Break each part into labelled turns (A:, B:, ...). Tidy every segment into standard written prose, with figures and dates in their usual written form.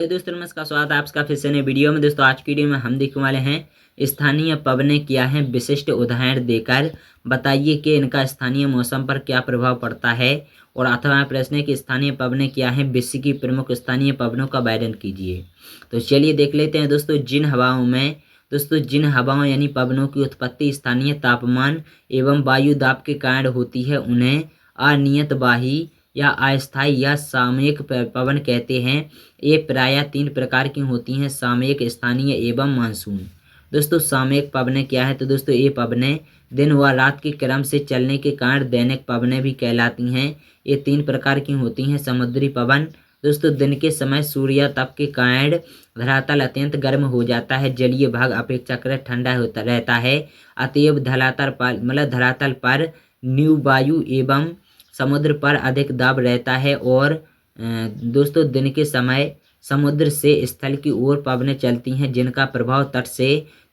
A: तो दोस्तों नमस्कार, स्वागत है आपका फिर से नए वीडियो में। दोस्तों आज की वीडियो में हम देखने वाले हैं स्थानीय पवनें क्या हैं, विशिष्ट उदाहरण देकर बताइए कि इनका स्थानीय मौसम पर क्या प्रभाव पड़ता है। और अथवा प्रश्न है कि स्थानीय पवनें क्या हैं, विश्व की प्रमुख स्थानीय पवनों का वर्णन कीजिए। तो चलिए देख लेते हैं दोस्तों। जिन हवाओं यानी पवनों की उत्पत्ति स्थानीय तापमान एवं वायु दाब के कारण होती है उन्हें अनियतवाही या अस्थायी या सामयिक पवन कहते हैं। ये प्रायः 3 प्रकार की होती हैं: सामयिक, स्थानीय एवं मानसून। दोस्तों सामयिक पवनें क्या है? तो दोस्तों ये पवनें दिन व रात के क्रम से चलने के कारण दैनिक पवनें भी कहलाती हैं। ये 3 प्रकार की होती हैं। समुद्री पवन, दोस्तों दिन के समय सूर्य तप के कारण धरातल अत्यंत गर्म हो जाता है, जलीय भाग अपेक्षाकृत ठंडा होता रहता है, अतएव धरातल पर न्यू वायु एवं समुद्र पर अधिक दाब रहता है। और दोस्तों दिन के समय समुद्र से स्थल की ओर पवनें चलती हैं जिनका प्रभाव तट से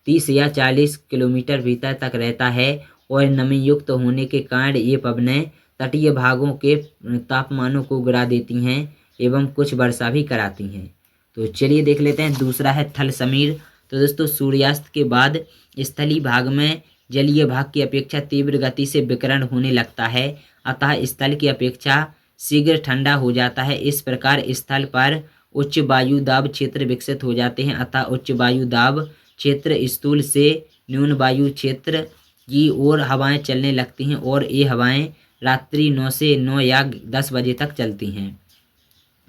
A: 30 या 40 किलोमीटर भीतर तक रहता है। और नमी युक्त होने के कारण ये पवनें तटीय भागों के तापमानों को गिरा देती हैं एवं कुछ वर्षा भी कराती हैं। तो चलिए देख लेते हैं। दूसरा है थल समीर। तो दोस्तों सूर्यास्त के बाद स्थलीय भाग में जलीय भाग की अपेक्षा तीव्र गति से विकिरण होने लगता है, अतः स्थल की अपेक्षा शीघ्र ठंडा हो जाता है। इस प्रकार स्थल पर उच्च वायु दाब क्षेत्र विकसित हो जाते हैं, अतः उच्च वायु दाब क्षेत्र स्थूल से न्यून वायु क्षेत्र की ओर हवाएं चलने लगती हैं और ये हवाएं रात्रि 9 से 9 या 10 बजे तक चलती हैं।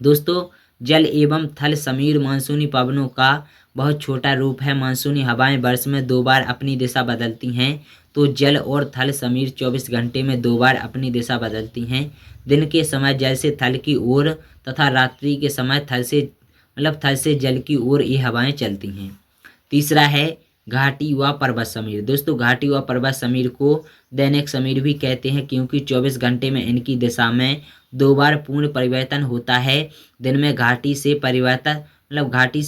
A: दोस्तों जल एवं थल समीर मानसूनी पवनों का बहुत छोटा रूप है। मानसूनी हवाएं वर्ष में 2 बार अपनी दिशा बदलती हैं, तो जल और थल समीर 24 घंटे में 2 बार अपनी दिशा बदलती हैं। दिन के समय जल से थल की ओर तथा रात्रि के समय थल से जल की ओर ये हवाएं चलती हैं। तीसरा है घाटी व पर्वत समीर। दोस्तों घाटी व पर्वत समीर को दैनिक समीर भी कहते हैं, क्योंकि 24 घंटे में इनकी दिशा में 2 बार पूर्ण परिवर्तन होता है। दिन में घाटी से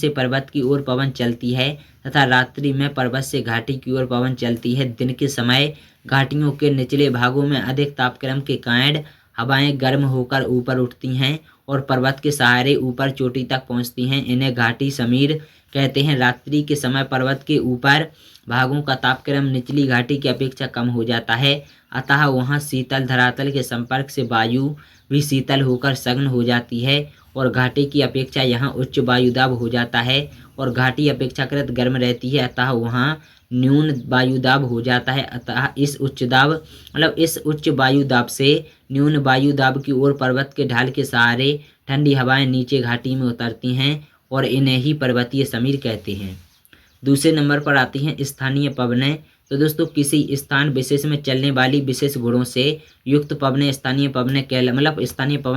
A: पर्वत की ओर पवन चलती है तथा रात्रि में पर्वत से घाटी की ओर पवन चलती है। दिन के समय घाटियों के निचले भागों में अधिक तापक्रम के कारण हवाएं गर्म होकर ऊपर उठती हैं और पर्वत के सहारे ऊपर चोटी तक पहुंचती हैं। इन्हें घाटी समीर कहते हैं। रात्रि के समय पर्वत के ऊपर भागों का तापक्रम निचली घाटी की अपेक्षा कम हो जाता है, अतः वहां शीतल धरातल के संपर्क से वायु भी शीतल होकर सघन हो जाती है और घाटी की अपेक्षा यहाँ उच्च वायुदाब हो जाता है और घाटी अपेक्षाकृत गर्म रहती है, अतः वहाँ न्यून वायुदाब हो जाता है। अतः इस उच्च वायुदाब से न्यून वायुदाब की ओर पर्वत के ढाल के सहारे ठंडी हवाएं नीचे घाटी में उतरती हैं और इन्हें ही पर्वतीय समीर कहते हैं। दूसरे नंबर पर आती हैं स्थानीय पवनें। तो दोस्तों किसी स्थान विशेष में चलने वाली विशेष गुणों से युक्त पवनें स्थानीय पवन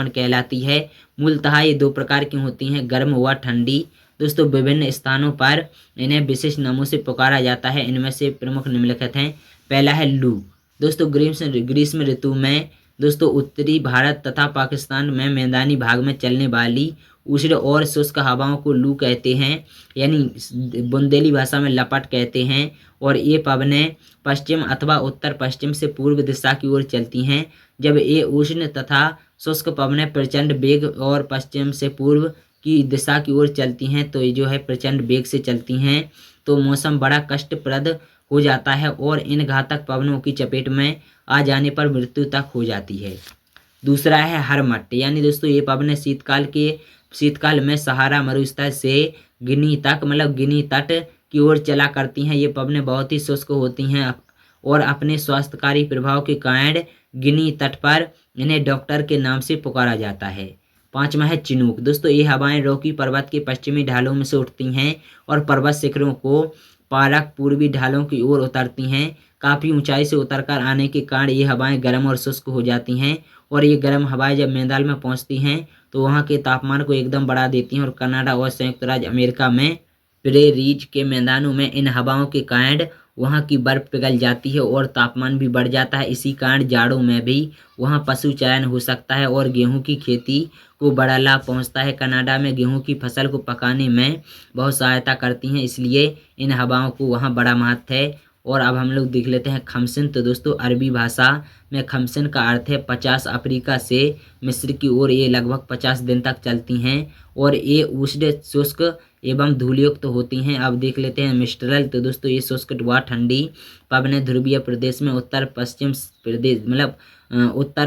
A: कहलाती है। मूलतः ये 2 प्रकार की होती हैं, गर्म व ठंडी। दोस्तों विभिन्न स्थानों पर इन्हें विशेष नामों से पुकारा जाता है। इनमें से प्रमुख निम्नलिखित हैं। पहला है लू। दोस्तों ग्रीष्म ऋतु में दोस्तों उत्तरी भारत तथा पाकिस्तान में मैदानी भाग में चलने वाली उष्ण और शुष्क हवाओं को लू कहते हैं, यानी बुंदेली भाषा में लपट कहते हैं। और ये पवनें पश्चिम अथवा उत्तर पश्चिम से पूर्व दिशा की ओर चलती हैं। जब ये उष्ण तथा शुष्क पवनें प्रचंड वेग और पश्चिम से पूर्व की दिशा की ओर चलती हैं, तो ये जो है प्रचंड वेग से चलती हैं, तो मौसम बड़ा कष्टप्रद हो जाता है और इन घातक पवनों की चपेट में आ जाने पर मृत्यु तक हो जाती है। दूसरा है हरमट, यानी दोस्तों ये पवनें शीतकाल में सहारा मरुस्थल से गिनी तट की ओर चला करती हैं। ये पवनें बहुत ही शुष्क होती हैं और अपने स्वास्थ्यकारी प्रभाव के कारण गिनी तट पर इन्हें डॉक्टर के नाम से पुकारा जाता है। 5वां है चिनूक। दोस्तों ये हवाएं रॉकी पर्वत के पश्चिमी ढालों में से उठती हैं और पर्वत शिखरों को पारक पूर्वी ढालों की ओर उतरती हैं। काफ़ी ऊंचाई से उतरकर आने के कारण ये हवाएं गर्म और शुष्क हो जाती हैं और ये गर्म हवाएं जब मैदान में पहुंचती हैं तो वहां के तापमान को एकदम बढ़ा देती हैं और कनाडा और संयुक्त राज्य अमेरिका में प्रेरीज के मैदानों में इन हवाओं के कारण वहां की बर्फ पिघल जाती है और तापमान भी बढ़ जाता है। इसी कारण जाड़ों में भी वहां पशु चयन हो सकता है और गेहूं की खेती को बड़ा लाभ पहुंचता है। कनाडा में गेहूं की फसल को पकाने में बहुत सहायता करती हैं, इसलिए इन हवाओं को वहां बड़ा महत्व है और अब हम लोग देख लेते हैं खमसिन। तो दोस्तों अरबी भाषा में खमसिन का अर्थ है 50 अफ्रीका से मिस्र की ओर ये लगभग 50 दिन तक चलती हैं और ये उष्ण शुष्क एवं धूलयुक्त होती हैं। अब देख लेते हैं मिस्ट्रल। तो दोस्तों ये शुष्क व ठंडी पवनें ध्रुवीय प्रदेश में उत्तर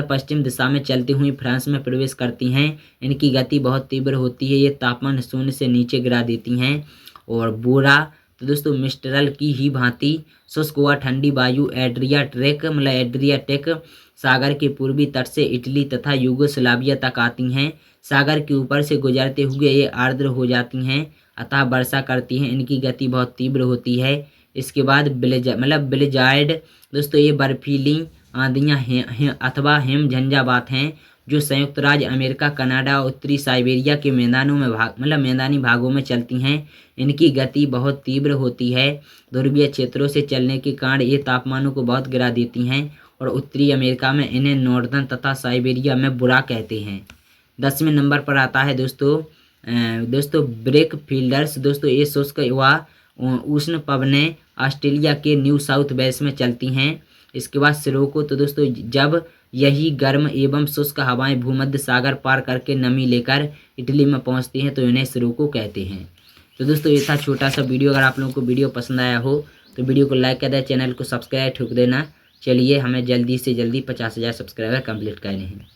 A: पश्चिम दिशा में चलती हुई फ्रांस में प्रवेश करती हैं। इनकी गति बहुत तीव्र होती है, ये तापमान शून्य से नीचे गिरा देती हैं। और बोरा तो दोस्तों मिस्ट्रल की ही भांति शुष्क व ठंडी वायु एड्रियाटिक सागर के पूर्वी तट से इटली तथा यूगोस्लाविया तक आती हैं। सागर के ऊपर से गुजरते हुए ये आर्द्र हो जाती हैं अतः वर्षा करती हैं। इनकी गति बहुत तीव्र होती है। इसके बाद ब्लिज़ार्ड दोस्तों ये बर्फीली आंधियाँ अथवा हिम झंझावात हैं जो संयुक्त राज्य अमेरिका, कनाडा और उत्तरी साइबेरिया के मैदानों में मैदानी भागों में चलती हैं। इनकी गति बहुत तीव्र होती है। ध्रुवीय क्षेत्रों से चलने के कारण ये तापमानों को बहुत गिरा देती हैं और उत्तरी अमेरिका में इन्हें नॉर्दर्न तथा साइबेरिया में बुरा कहते हैं। 10वें नंबर पर आता है दोस्तों ब्रेक फील्डर्स। दोस्तों ये शुष्क व उष्ण पवनें ऑस्ट्रेलिया के न्यू साउथ वेल्स में चलती हैं। इसके बाद सिरोको। तो दोस्तों जब यही गर्म एवं शुष्क हवाएं भूमध्य सागर पार करके नमी लेकर इटली में पहुंचती हैं तो इन्हें सिरोको कहते हैं। तो दोस्तों ये था छोटा सा वीडियो। अगर आप लोगों को वीडियो पसंद आया हो तो वीडियो को लाइक कर दें, चैनल को सब्सक्राइब ठोक देना। चलिए हमें जल्दी से जल्दी 50,000 सब्सक्राइबर कंप्लीट करने हैं।